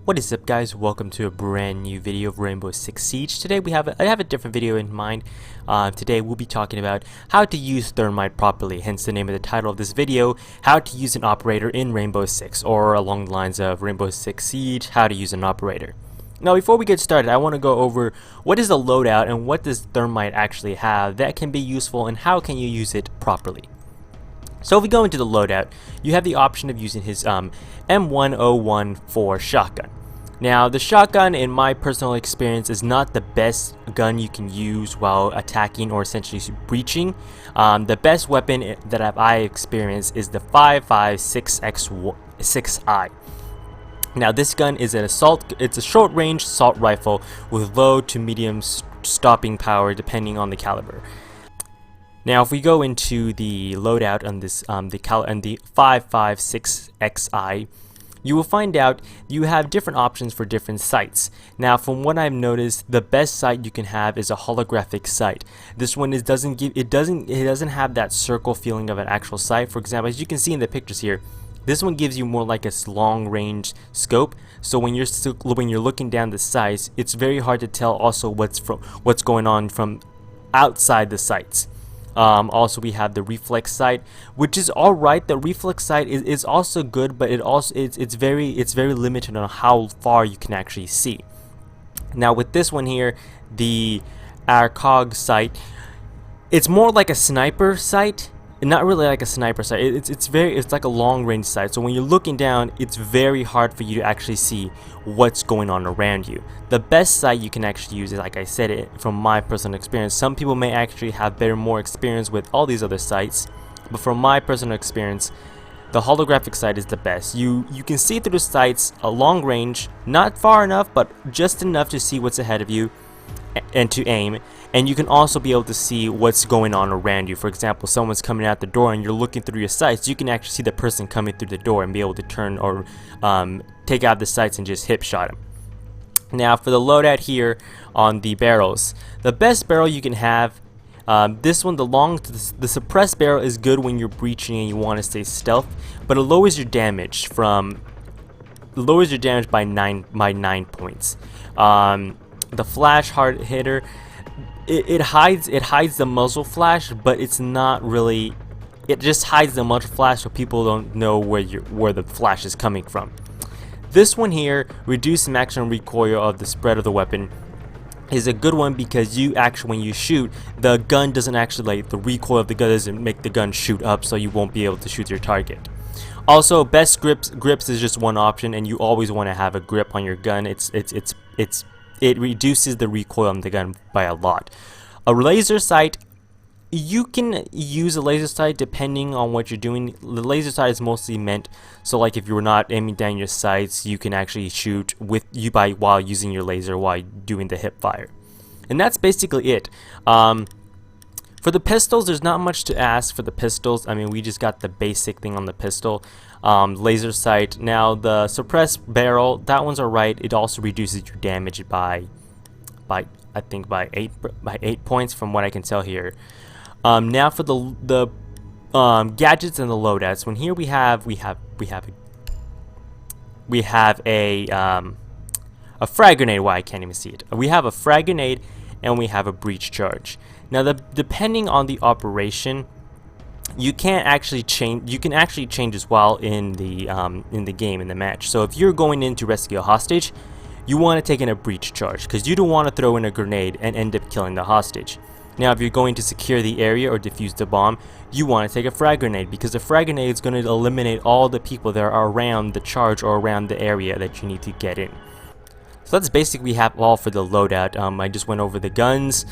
What is up, guys? Welcome to a brand new video of Rainbow Six Siege. Today I have a different video in mind. Today we'll be talking about how to use Thermite properly, hence the name of the title of this video, how to use an operator in Rainbow Six, or along the lines of Rainbow Six Siege, how to use an operator. Now before we get started, I want to go over what is a loadout and what does Thermite actually have that can be useful and how can you use it properly. So if we go into the loadout, you have the option of using his M1014 shotgun. Now the shotgun, in my personal experience, is not the best gun you can use while attacking or essentially breaching. The best weapon that I experienced is the 5.56x6i. Now this gun is it's a short range assault rifle with low to medium stopping power depending on the caliber. Now if we go into the loadout on this the 5.56xi, you will find out you have different options for different sights. Now from what I've noticed, the best sight you can have is a holographic sight. This one doesn't have that circle feeling of an actual sight. For example, as you can see in the pictures here, this one gives you more like a long range scope. So when you're looking down the sights, it's very hard to tell also what's going on from outside the sights. Also we have the reflex sight, which is alright. The reflex sight is also good, but it's very limited on how far you can actually see. Now with this one here, the ARCOG sight, it's more like a sniper sight. Not really like a sniper sight. It's like a long range sight. So when you're looking down, it's very hard for you to actually see what's going on around you. The best sight you can actually use is, like I said, from my personal experience. Some people may actually have more experience with all these other sights, but from my personal experience, the holographic sight is the best. You can see through the sights a long range, not far enough, but just enough to see what's ahead of you and to aim. And you can also be able to see what's going on around you. For example, someone's coming out the door and you're looking through your sights, you can actually see the person coming through the door and be able to turn or take out the sights and just hip shot him. Now for the loadout here on the barrels, the best barrel you can have, this one, the suppressed barrel is good when you're breaching and you want to stay stealth, but it lowers your damage by 9 points. The flash hard hitter, it hides the muzzle flash, but it's not really. It just hides the muzzle flash so people don't know where the flash is coming from. This one here, reduce maximum recoil of the spread of the weapon, is a good one because when you shoot, the gun doesn't actually, the recoil of the gun doesn't make the gun shoot up, so you won't be able to shoot your target. Also, best grips is just one option, and you always want to have a grip on your gun. It reduces the recoil on the gun by a lot. A laser sight, you can use a laser sight depending on what you're doing. The laser sight is mostly meant so like if you're not aiming down your sights, you can actually shoot while using your laser while doing the hip fire. And that's basically it. For the pistols, there's not much to ask for the pistols. I mean, we just got the basic thing on the pistol. Laser sight. Now the suppressed barrel, that one's alright. It also reduces your damage by I think by 8 points from what I can tell here. Now for the gadgets and the loadouts. When here we have a frag grenade. Why I can't even see it. We have a frag grenade and we have a breach charge. Now depending on the operation, you can actually change as well in the game, in the match. So if you're going in to rescue a hostage, you want to take in a breach charge because you don't want to throw in a grenade and end up killing the hostage. Now if you're going to secure the area or defuse the bomb, you want to take a frag grenade because the frag grenade is going to eliminate all the people that are around the charge or around the area that you need to get in. So that's basically all for the loadout. I just went over the guns,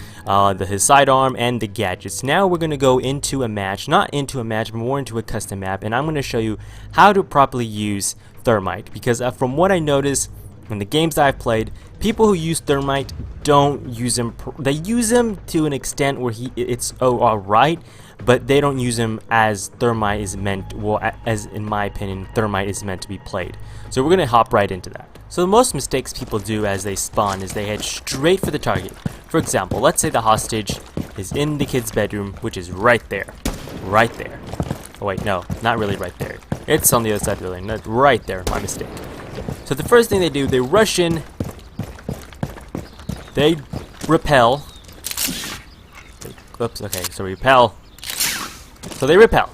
his sidearm, and the gadgets. Now we're going to go into a match, not into a match, but more into a custom map, and I'm going to show you how to properly use Thermite. Because from what I noticed in the games that I've played, people who use Thermite don't use him. They use him to an extent where it's alright, but they don't use him as Thermite is meant. Well, as in my opinion, Thermite is meant to be played. So we're going to hop right into that. So the most mistakes people do as they spawn is they head straight for the target. For example, let's say the hostage is in the kid's bedroom, which is right there. Right there. Oh wait, no, not really right there. It's on the other side of the building. Right there, my mistake. So the first thing they do, they rush in, they repel. Oops, okay, so repel. So they repel.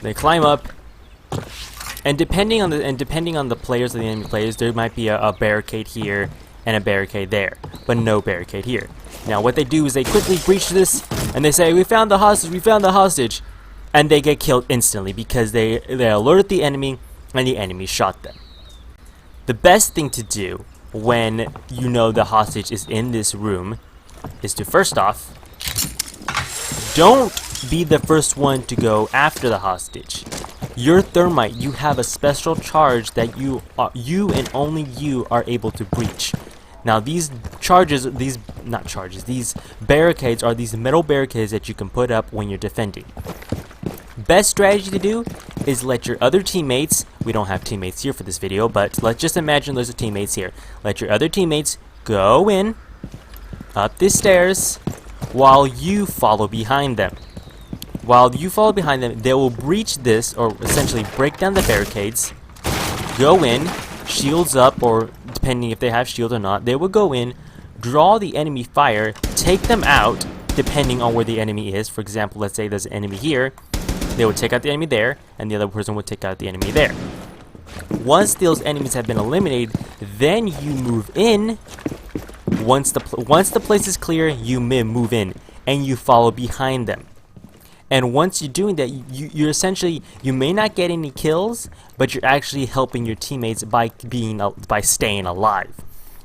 They climb up, and depending on the players, of the enemy players, there might be a barricade here and a barricade there, but no barricade here. Now what they do is they quickly breach this, and they say, "We found the hostage! We found the hostage!" And they get killed instantly because they alerted the enemy, and the enemy shot them. The best thing to do when you know the hostage is in this room is to, first off, don't be the first one to go after the hostage. Your Thermite, you have a special charge that you and only you are able to breach. Now these barricades are these metal barricades that you can put up when you're defending. Best strategy to do is let your other teammates, we don't have teammates here for this video, but let's just imagine there's teammates here. Let your other teammates go in, up the stairs, while you follow behind them. While you follow behind them, they will breach this, or essentially break down the barricades, go in, shields up, or depending if they have shields or not, they will go in, draw the enemy fire, take them out, depending on where the enemy is. For example, let's say there's an enemy here, they would take out the enemy there, and the other person would take out the enemy there. Once those enemies have been eliminated, then you move in. Once the place is clear, you move in, and you follow behind them. And once you're doing that, you're essentially, you may not get any kills, but you're actually helping your teammates by staying alive.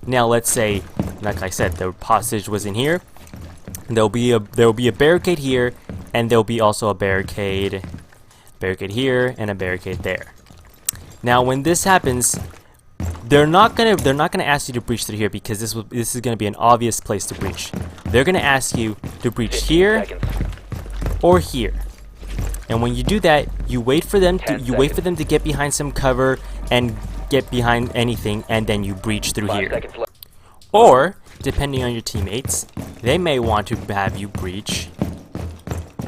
Now let's say, like I said, the hostage was in here. There will be a barricade here, and there'll be also a barricade here and a barricade there. Now when this happens, they're not gonna ask you to breach through here, because this is gonna be an obvious place to breach. They're gonna ask you to breach here or here. And when you do that, you wait for them to get behind some cover and get behind anything, and then you breach through here. Or, depending on your teammates, they may want to have you breach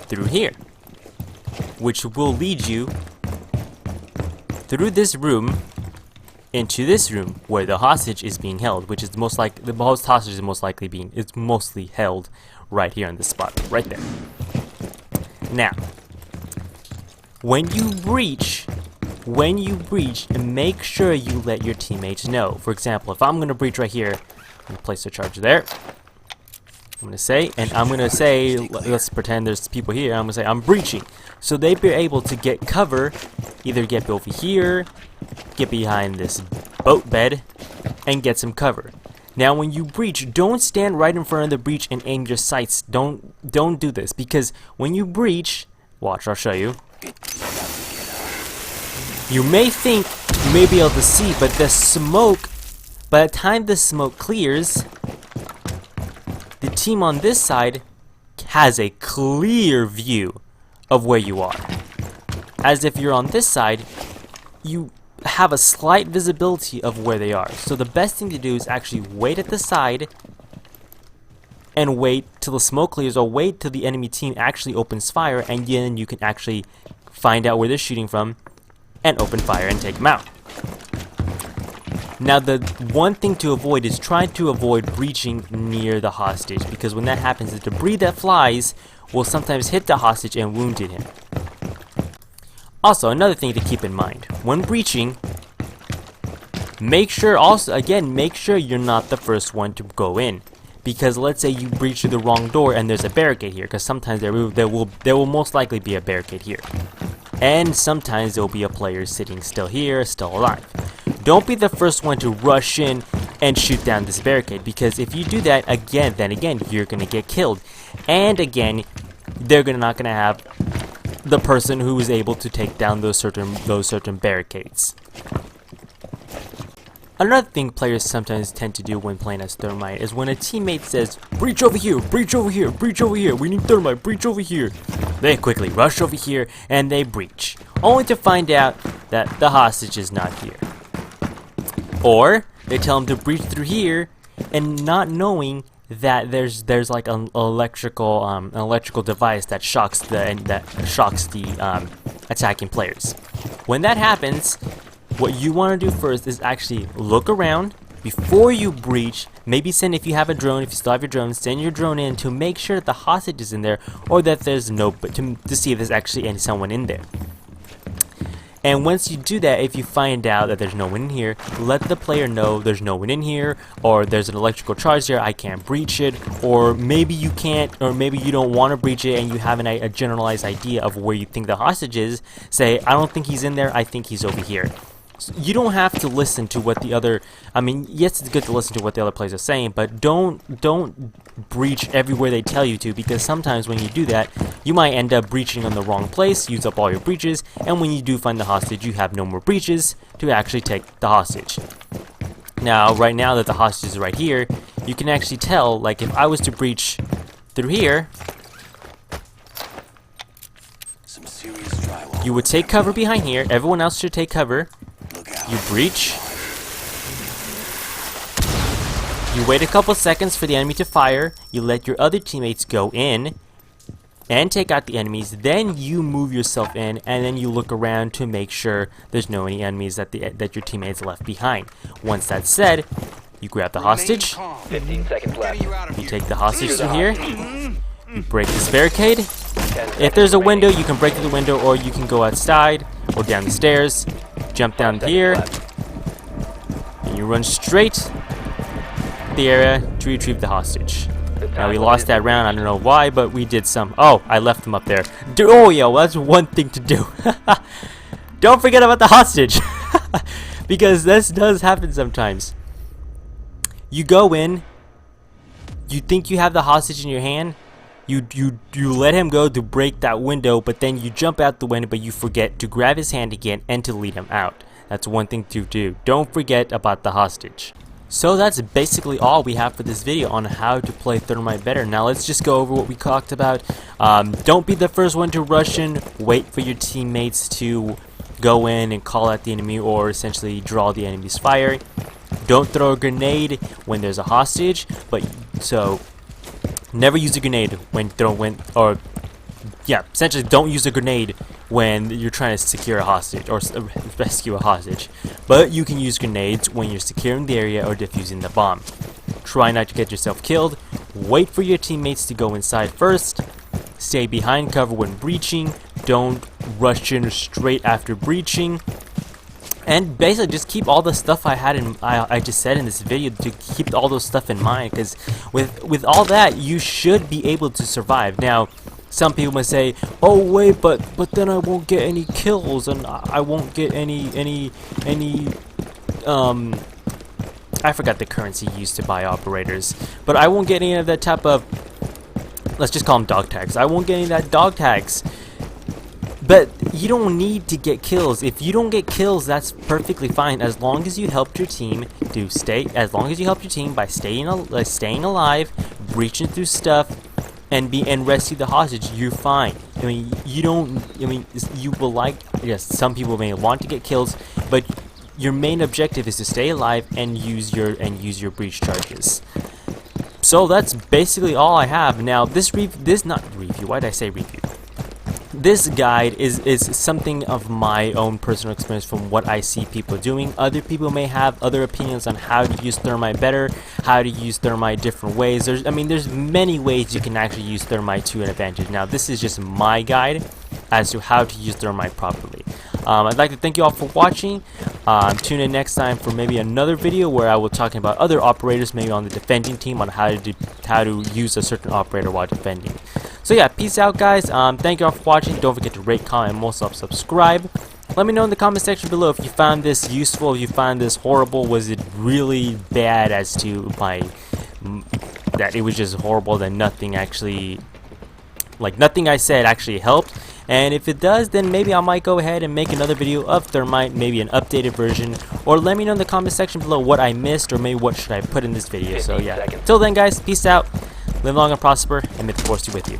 through here, which will lead you through this room into this room where the hostage is being held, which is the hostage is mostly held right here on this spot, right there. Now, when you breach, make sure you let your teammates know. For example, if I'm gonna breach right here, I'm gonna place a charge there. I'm gonna say, let's pretend there's people here. I'm gonna say I'm breaching, so they'd be able to get cover, either get over here, get behind this boat bed, and get some cover. Now, when you breach, don't stand right in front of the breach and aim your sights. Don't do this, because when you breach, watch, I'll show you. You may think you may be able to see, but the smoke, by the time the smoke clears, the team on this side has a clear view of where you are. As if you're on this side, you have a slight visibility of where they are. So the best thing to do is actually wait at the side and wait till the smoke clears, or wait till the enemy team actually opens fire, and then you can actually find out where they're shooting from and open fire and take them out. Now, the one thing to avoid is trying to avoid breaching near the hostage, because when that happens, the debris that flies will sometimes hit the hostage and wound him. Also, another thing to keep in mind, when breaching, make sure you're not the first one to go in. Because let's say you breach through the wrong door and there's a barricade here, because sometimes there will most likely be a barricade here. And sometimes there will be a player sitting still here, still alive. Don't be the first one to rush in and shoot down this barricade, because if you do that, then again, you're going to get killed. And again, they're not going to have the person who is able to take down those certain barricades. Another thing players sometimes tend to do when playing as Thermite is when a teammate says, breach over here, breach over here, breach over here, we need Thermite, breach over here. They quickly rush over here and they breach, only to find out that the hostage is not here. Or they tell them to breach through here, and not knowing that there's like an electrical device that shocks the attacking players. When that happens, what you want to do first is actually look around before you breach. Maybe send, if you have a drone, if you still have your drone, send your drone in to make sure that the hostage is in there, or that there's no, to see if there's actually someone in there. And once you do that, if you find out that there's no one in here, let the player know there's no one in here, or there's an electrical charge there, I can't breach it, or maybe you can't, or maybe you don't want to breach it and you have a generalized idea of where you think the hostage is. Say, I don't think he's in there, I think he's over here. So you don't have to listen to what the other, I mean, yes, it's good to listen to what the other players are saying, but don't breach everywhere they tell you to, because sometimes when you do that, you might end up breaching on the wrong place, use up all your breaches, and when you do find the hostage, you have no more breaches to actually take the hostage. Now, right now that the hostage is right here, you can actually tell, like if I was to breach through here, you would take cover behind here, everyone else should take cover, you breach, you wait a couple seconds for the enemy to fire, you let your other teammates go in and take out the enemies, then you move yourself in, and then you look around to make sure there's no any enemies that your teammates left behind. Once that's said, you grab the hostage, 15 seconds left. you take the hostage to here, you break this barricade. If there's a window, you can break through the window, or you can go outside or down the stairs, jump down here, and you run straight to the area to retrieve the hostage. Now we lost that round, I don't know why, but we did some. Oh, I left them up there. Oh yeah, well, that's one thing to do. Don't forget about the hostage, because this does happen sometimes. You go in, you think you have the hostage in your hand, you let him go to break that window, but then you jump out the window, but you forget to grab his hand again and to lead him out. That's one thing to do. Don't forget about the hostage. So that's basically all we have for this video on how to play Thermite better. Now let's just go over what we talked about. Don't be the first one to rush in. Wait for your teammates to go in and call out the enemy, or essentially draw the enemy's fire. Don't throw a grenade when there's a hostage, but so never use a grenade essentially don't use a grenade when you're trying to secure a hostage or rescue a hostage. But you can use grenades when you're securing the area or defusing the bomb. Try not to get yourself killed. Wait for your teammates to go inside first. Stay behind cover when breaching. Don't rush in straight after breaching. And basically just keep all the stuff I just said in this video, to keep all those stuff in mind, because with all that you should be able to survive. Now some people might say, oh wait, but then I won't get any kills, and I won't get any I forgot the currency used to buy operators, but I won't get any of that type of, let's just call them dog tags. I won't get any of that dog tags. But you don't need to get kills. If you don't get kills, that's perfectly fine, as long as you helped your team as long as you helped your team by staying alive, breaching through stuff, and rescue the hostage, you're fine. I mean, you will, like, yes, some people may want to get kills, but your main objective is to stay alive and use your breach charges. So that's basically all I have. Now this why did I say review? This guide is something of my own personal experience from what I see people doing. Other people may have other opinions on how to use Thermite better, how to use Thermite different ways. There's many ways you can actually use Thermite to an advantage. Now this is just my guide as to how to use Thermite properly. I'd like to thank you all for watching. Tune in next time for maybe another video where I will be talking about other operators, maybe on the defending team, on how to use a certain operator while defending. So yeah, peace out guys. Thank you all for watching. Don't forget to rate, comment, and most of subscribe. Let me know in the comment section below if you found this useful, if you found this horrible. Was it really bad as to that it was just horrible, that nothing actually, nothing I said actually helped? And if it does, then maybe I might go ahead and make another video of Thermite, maybe an updated version, or let me know in the comment section below what I missed, or maybe what should I put in this video. So yeah, till then guys, peace out, live long and prosper, and may the force be with you.